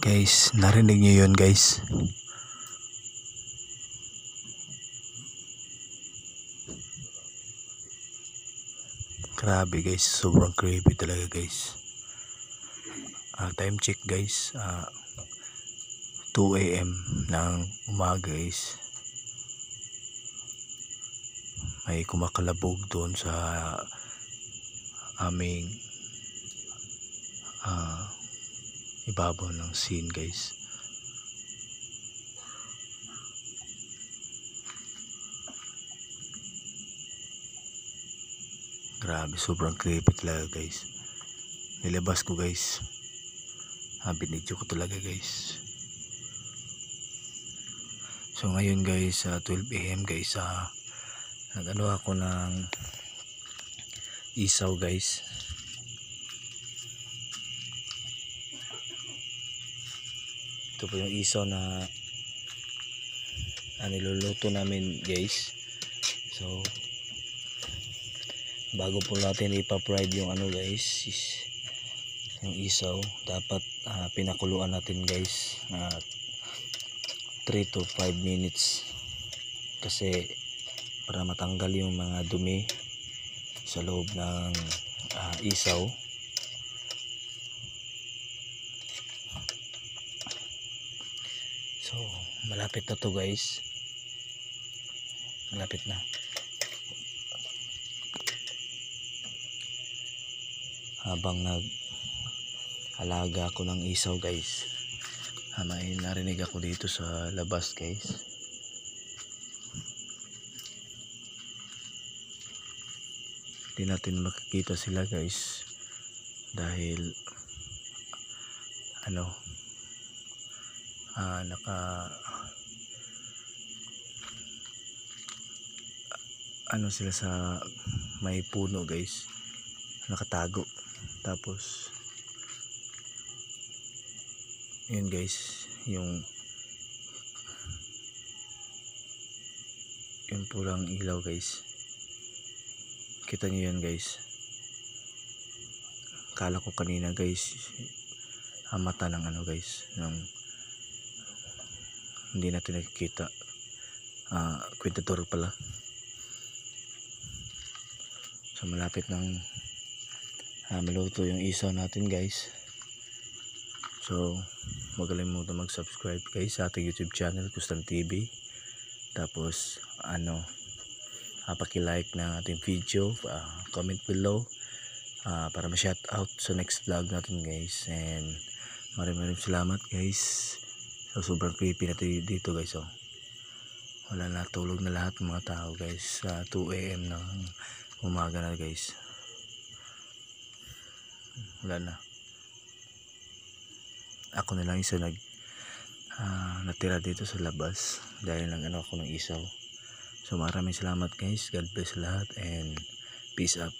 Guys, narinig niyo yun guys? Grabe guys, sobrang creepy talaga guys. Time check guys, 2 AM ng umaga guys. May kumakalabog doon sa aming ibabaw ng scene guys. Grabe, sobrang creepy talaga guys. Nilabas ko guys, binidyo ko talaga guys. So ngayon guys, 12 AM guys, nag-ano ako ng isaw guys. Ito po yung isaw na niluluto namin guys. So bago po natin ipa-fried yung ano guys, yung isaw, dapat pinakuluan natin guys 3 to 5 minutes kasi para matanggal yung mga dumi sa loob ng isaw. So malapit na to guys, malapit na. Habang nag-alaga ako ng isaw guys, may narinig ako dito sa labas guys. Hindi natin makikita sila guys dahil sila sa may puno guys, nakatago. Tapos yun guys, yung pulang ilaw guys, kita nyo yun guys. Kala ko kanina guys mata ng guys, ng hindi natin nakikita, kwentador pala. So malapit ng maluto yung isaw natin guys. So huwag kalimutan mag-subscribe guys sa ating YouTube channel, Kustan TV. Tapos paki-like na ating video, comment below para ma-shout out sa next vlog natin guys. And maraming salamat guys. So sobrang creepy natin dito guys. Wala na, tulog na lahat ng mga tao guys. 2 AM ng umaga na guys. Wala na. Ako na lang isa natira dito sa labas dahil ako ng isaw. So maraming salamat guys. God bless lahat and peace up.